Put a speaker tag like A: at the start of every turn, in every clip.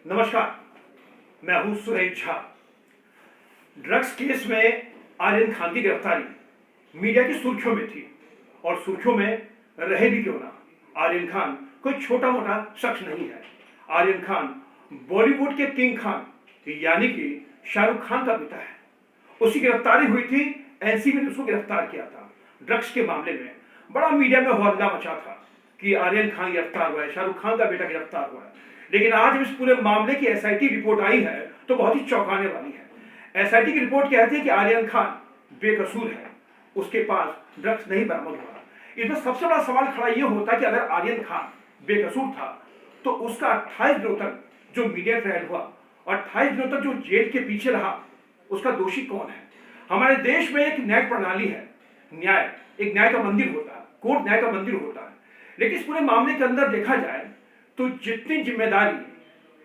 A: नमस्कार, मैं हूं सुरेश झा। ड्रग्स केस में आर्यन खान की गिरफ्तारी मीडिया की सुर्खियों में थी और सुर्खियों में रहे भी क्यों ना। आर्यन खान कोई छोटा मोटा शख्स नहीं है। आर्यन खान बॉलीवुड के किंग खान यानी कि शाहरुख खान का पिता है। उसकी गिरफ्तारी हुई थी, एनसीबी ने उसको गिरफ्तार किया था ड्रग्स के मामले में। बड़ा मीडिया में हल्ला मचा था कि आर्यन खान गिरफ्तार हुआ है, शाहरुख खान का बेटा गिरफ्तार हुआ है। लेकिन आज इस पूरे मामले की एसआईटी रिपोर्ट आई है तो बहुत ही चौंकाने वाली है। एसआईटी की रिपोर्ट कहती है कि आर्यन खान बेकसूर है, उसके पास ड्रग्स नहीं बरामद हुआ। इसमें सबसे बड़ा सवाल खड़ा यह होता है कि अगर आर्यन खान बेकसूर था तो उसका 28 दिनों तक जो मीडिया ट्रायल हुआ और 28 दिनों तक जो जेल के पीछे रहा, उसका दोषी कौन है। हमारे देश में एक न्याय प्रणाली है, एक न्याय का मंदिर होता है, कोर्ट न्याय का मंदिर होता है। लेकिन इस पूरे मामले के अंदर देखा जाए तो जितनी जिम्मेदारी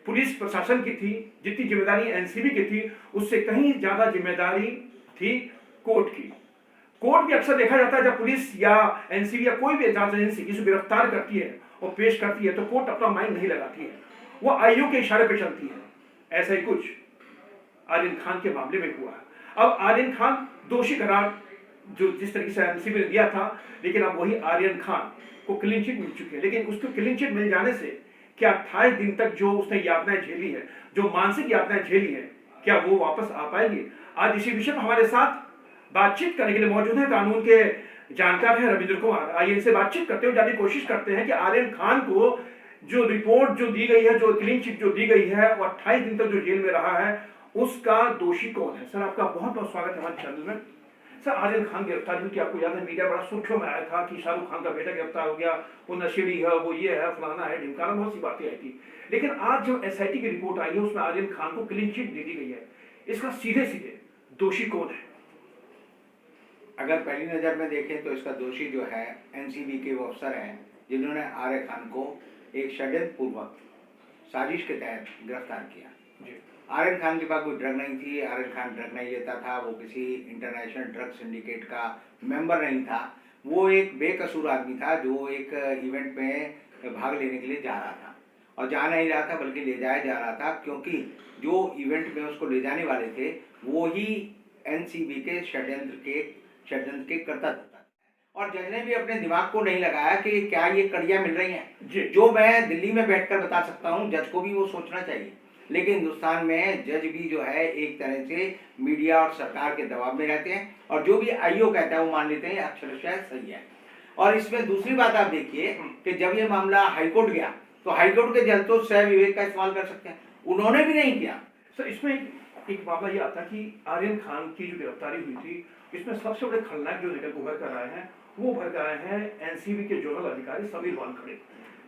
A: पुलिस प्रशासन की थी, जितनी जिम्मेदारी एनसीबी की थी, उससे कहीं ज्यादा जिम्मेदारी थी कोर्ट की। कोर्ट भी अक्सर देखा जाता है जब पुलिस या एनसीबी या कोई भी जांच एजेंसी किसी को गिरफ्तार करती है और पेश करती है तो कोर्ट अपना माइंड नहीं लगाती है, वो आईओ के इशारे पर चलती है। ऐसा ही कुछ आर्यन खान के मामले में हुआ है। अब आर्यन खान दोषी करार जो जिस तरीके से एनसीबी ने दिया था, लेकिन अब वही आर्यन खान को क्लीन चिट मिल चुकी है। लेकिन उसको क्लीन चिट मिल जाने से क्या 28 दिन तक जो उसने यातनाएं झेली है, जो मानसिक यातनाएं झेली है, क्या वो वापस आ पाएंगे? आज इसी विषय में हमारे साथ बातचीत करने के लिए मौजूद है कानून के जानकार हैं रविंद्र कुमार। आइए इनसे बातचीत करते हुए जानने की कोशिश करते हैं कि आर्यन खान को जो रिपोर्ट जो दी गई है, जो क्लीन चिट जो दी गई है और 28 दिन तक जो जेल में रहा है, उसका दोषी कौन है। सर, आपका बहुत बहुत स्वागत है हमारे चैनल में। सर, आर्यन खान गिरफ्तार हुई थी, आपको याद है मीडिया बड़ा सुर्खियों में आया था कि शाहरुख खान का बेटा गिरफ्तार हो गया, वो नशेड़ी है, वो ये है, फलाना है, ढिमकाना, बहुत सी बातें आई थी। लेकिन आज जो एसआईटी की रिपोर्ट आई है उसमें आर्यन खान को क्लीन चिट दे दी गई है। इसका सीधे सीधे दोषी कौन है?
B: अगर पहली नज़र में देखें तो इसका दोषी जो है एनसीबी के वो अफसर हैं जिन्होंने आर्यन खान को एक षड्यंत्र पूर्वक साजिश के तहत गिरफ्तार किया। आर्यन खान के पास कोई ड्रग नहीं थी, आर्यन खान ड्रग नहीं लेता था, वो किसी इंटरनेशनल ड्रग सिंडिकेट का मेंबर नहीं था। वो एक बेकसूर आदमी था जो एक इवेंट में भाग लेने के लिए जा रहा था और जा नहीं रहा था बल्कि ले जाया जा रहा था, क्योंकि जो इवेंट में उसको ले जाने वाले थे वो ही एनसीबी के षड्यंत्र के कर्ता था। और जज ने भी अपने दिमाग को नहीं लगाया कि क्या ये कड़ियाँ मिल रही हैं जो मैं दिल्ली में बैठकर बता सकता हूँ। जज को भी वो सोचना चाहिए, लेकिन हिंदुस्तान में जज भी जो है एक तरह से मीडिया और सरकार के दबाव में रहते हैं और जो भी आईओ कहता है वो मान लेते हैं अक्षरशः सही है। और इसमें दूसरी बात आप देखिए कि जब ये मामला हाईकोर्ट गया तो हाईकोर्ट के जज तो सह विवेक का इस्तेमाल कर सकते हैं, उन्होंने भी नहीं किया।
A: सर, इसमें एक मामला ये आता कि आर्यन खान की जो गिरफ्तारी हुई थी, इसमें सबसे बड़े खलनायक जो निकल उभर कर आए हैं वो उभर कर आए हैं एनसीबी के जोनल अधिकारी समीर वानखड़े।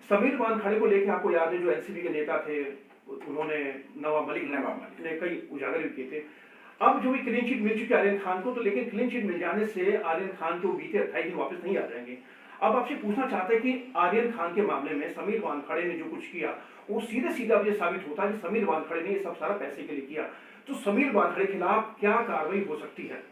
A: समीर वानखड़े को लेकर आपको याद है जो एनसीबी के नेता थे, उन्होंने नवाब मलिक ने कई उजागर भी किए थे। अब जो भी क्लीन चिट मिल चुकी है आर्यन खान को, तो लेकिन क्लीन चिट मिल जाने से आर्यन खान को बीते 28 दिन वापस नहीं आ जाएंगे। अब आपसे पूछना चाहते हैं कि आर्यन खान के मामले में समीर वानखड़े ने जो कुछ किया वो सीधे सीधा ये साबित होता है कि समीर वानखड़े ने ये सब सारा पैसे के लिए किया। तो समीर वानखड़े के खिलाफ क्या कार्रवाई हो सकती है?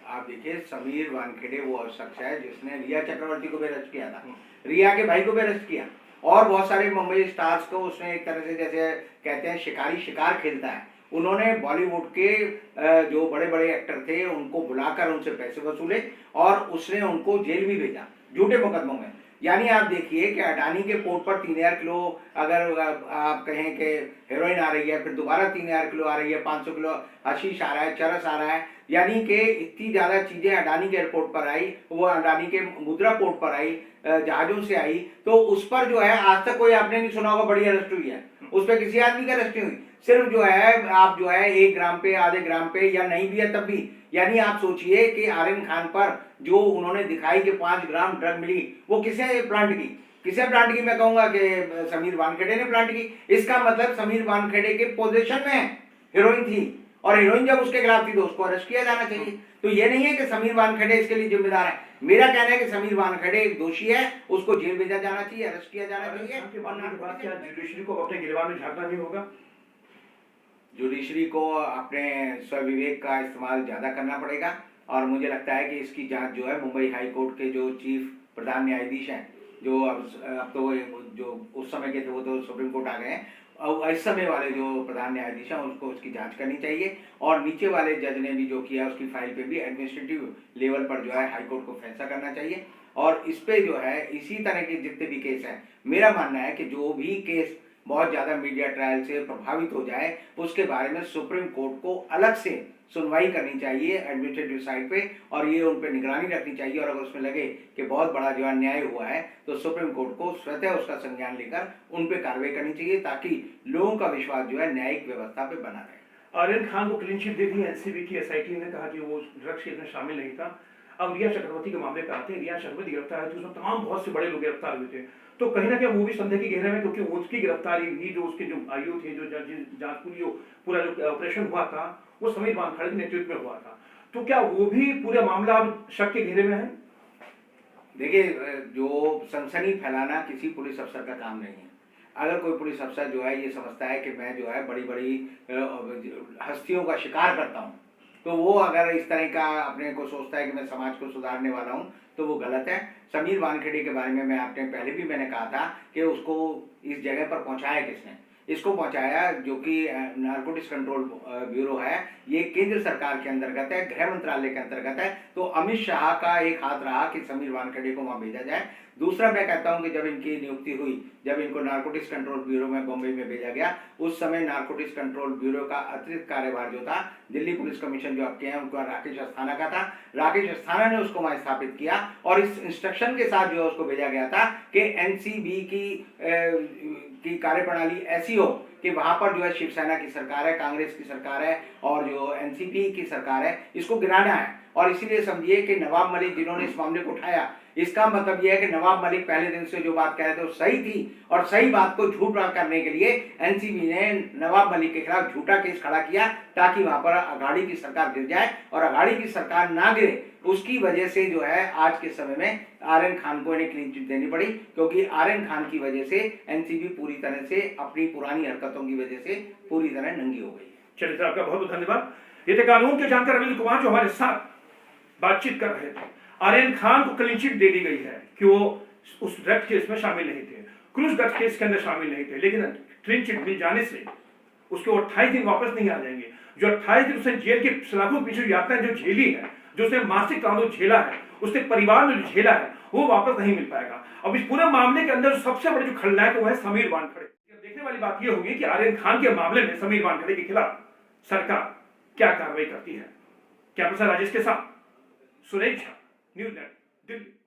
B: आप देखिए, समीर वानखेड़े वो शख्स है जिसने रिया चक्रवर्ती को भी अरेस्ट किया था, रिया के भाई को भी अरेस्ट किया और बहुत सारे मुंबई स्टार्स को उसने एक तरह से जैसे कहते हैं शिकारी शिकार खेलता है। उन्होंने बॉलीवुड के जो बड़े बड़े एक्टर थे उनको बुलाकर उनसे पैसे वसूले और उसने उनको जेल भी भेजा झूठे मुकदमों में। यानी आप देखिए कि अडानी के पोर्ट पर 3000 किलो अगर आप कहें कि हेरोइन आ रही है, फिर दोबारा 3000 किलो आ रही है, 500 किलो हशीश आ रहा है, चरस आ रहा है, यानी कि इतनी ज़्यादा चीज़ें अडानी के एयरपोर्ट पर आई, वो अडानी के मुद्रा पोर्ट पर आई, जहाज़ों से आई, तो उस पर जो है आज तक कोई आपने नहीं सुना होगा बड़ी अरेस्ट हुई है, उस पर किसी आदमी की अरेस्ट नहीं हुई। सिर्फ जो है आप जो है 1 ग्राम पे, आधे ग्राम पे या नहीं भी है तब भी, यानी आप सोचिए कि आर्यन खान पर जो उन्होंने दिखाई कि 5 ग्राम ड्रग मिली, वो किसे प्लांट की मैं कहूंगा कि समीर वानखेड़े ने प्लांट की। इसका मतलब समीर वानखेड़े के पोजीशन में हीरोइन थी और हीरोइन जब उसके खिलाफ थी तो उसको अरेस्ट किया जाना चाहिए। तो ये नहीं है कि समीर वानखेड़े इसके लिए जिम्मेदार है। मेरा कहना है कि समीर वानखेड़े एक दोषी है, उसको जेल भेजा जाना चाहिए, अरेस्ट किया जाना चाहिए।
A: क्या जुडिशरी को अपने गिरबान में झांकना भी होगा?
B: जुडिशरी को अपने स्वविवेक का इस्तेमाल ज़्यादा करना पड़ेगा और मुझे लगता है कि इसकी जांच जो है मुंबई हाई कोर्ट के जो चीफ प्रधान न्यायाधीश हैं, जो अब तो जो उस समय के थे वो तो सुप्रीम कोर्ट आ गए हैं, और इस समय वाले जो प्रधान न्यायाधीश हैं उसको उसकी जांच करनी चाहिए, और नीचे वाले जज ने भी जो किया उसकी फाइल पे भी एडमिनिस्ट्रेटिव लेवल पर जो है हाईकोर्ट को फैसला करना चाहिए। और इस पे जो है इसी तरह के जितने भी केस हैं, मेरा मानना है कि जो भी केस बहुत ज़्यादा मीडिया ट्रायल से प्रभावित हो जाए उसके बारे में सुप्रीम कोर्ट को अलग से सुनवाई करनी चाहिए एडमिनिस्ट्रेटिव साइड पे, और ये उन पर निगरानी रखनी चाहिए। और अगर उसमें लगे कि बहुत बड़ा जो अन्याय हुआ है तो सुप्रीम कोर्ट को स्वतः उसका संज्ञान लेकर उन पर कार्रवाई करनी चाहिए, ताकि लोगों का विश्वास जो है न्यायिक व्यवस्था पे बना रहे।
A: आर्यन खान को क्लीन चिट दे दी एनसीबी की एसआईटी ने, कहा कि वो ड्रग्स केस में शामिल नहीं था। अब रिया चक्रवर्ती के मामले पे आते हैं। रिया चक्रवर्ती गिरफ्तार है, उसमें तमाम बहुत से बड़े लोग गिरफ्तार हुए थे, तो कहीं ना कहीं वो भी संदेह के घेरे में, क्योंकि उसकी गिरफ्तारी भी, जो उसके जो आयु थे, जो जांच पूरा जो ऑपरेशन हुआ था वो समीर वानखेड़े के नेतृत्व में हुआ था, तो क्या वो भी पूरा मामला अब शक के घेरे में है?
B: देखिए, जो सनसनी फैलाना किसी पुलिस अफसर का काम नहीं है। अगर कोई पुलिस अफसर जो है ये समझता है कि मैं जो है बड़ी बड़ी हस्तियों का शिकार करता हूँ, तो वो अगर इस तरह का अपने को सोचता है कि मैं समाज को सुधारने वाला हूँ, तो वो गलत है। समीर वानखेड़े के बारे में मैं आपने पहले भी मैंने कहा था कि उसको इस जगह पर पहुंचाया किसने? इसको पहुंचाया जो कि नारकोटिक्स कंट्रोल ब्यूरो है, ये केंद्र सरकार के अंतर्गत है, गृह मंत्रालय के अंतर्गत है, तो अमित शाह का एक हाथ रहा कि समीर वानखेड़े को वहां भेजा जाए। दूसरा, मैं कहता हूं कि जब इनकी नियुक्ति हुई, जब इनको नारकोटिक्स कंट्रोल ब्यूरो में बॉम्बे में भेजा गया, उस समय नारकोटिक्स कंट्रोल ब्यूरो का अतिरिक्त कार्यभार जो था दिल्ली पुलिस कमीशन जो आपके हैं उनका राकेश अस्थाना का था। राकेश अस्थाना ने उसको वहां स्थापित किया, और इस इंस्ट्रक्शन के साथ जो है उसको भेजा गया था कि एनसीबी की कार्यप्रणाली ऐसी हो कि वहां पर जो है शिवसेना की सरकार है, कांग्रेस की सरकार है, और जो एनसीपी की सरकार है, इसको गिराना है। और इसीलिए समझिए कि नवाब मलिक जिन्होंने इस मामले को उठाया, इसका मतलब यह है कि नवाब मलिक पहले दिन से जो बात कह रहे थे वो सही थी, और सही बात को झूठ करने के लिए एनसीबी ने नवाब मलिक के खिलाफ झूठा केस खड़ा किया, ताकि वहां पर अघाड़ी की सरकार गिर जाए, और अघाड़ी की सरकार ना गिरे उसकी वजह से जो है आज के समय में आर्यन खान को इन्हें क्लीन चिट देनी पड़ी, क्योंकि आर्यन खान की वजह से एनसीबी पूरी तरह से अपनी पुरानी हरकतों की वजह से पूरी तरह नंगी हो गई।
A: चलिए, आपका बहुत बहुत धन्यवाद। ये थे कानून के जानकार रविंद्र कुमार जो हमारे साथ बातचीत कर रहे थे। आर्यन खान को क्लीन चिट दे दी गई है कि वो उस ड्रग्स केस में शामिल नहीं थे, क्रूज ड्रग्स केस के अंदर शामिल नहीं थे, लेकिन क्लीन चिट मिल जाने से उसके 28 दिन वापस नहीं आ जाएंगे। जो 28 दिन उसने जेल के सलाखों के पीछे यात्रा जो झेली है, जो उसने मानसिक तनाव झेला है, उसके परिवार में जो झेला है, वो वापस नहीं मिल पाएगा। अब इस पूरे मामले के अंदर सबसे बड़े जो खलनायक वो है समीर वानखेड़े। देखने वाली बात यह होगी कि आर्यन खान के मामले में समीर वानखेड़े के खिलाफ सरकार क्या कार्रवाई करती है। कैमरा राजेश के साथ सुरेश झा, न्यूज़ नेट, दिल्ली।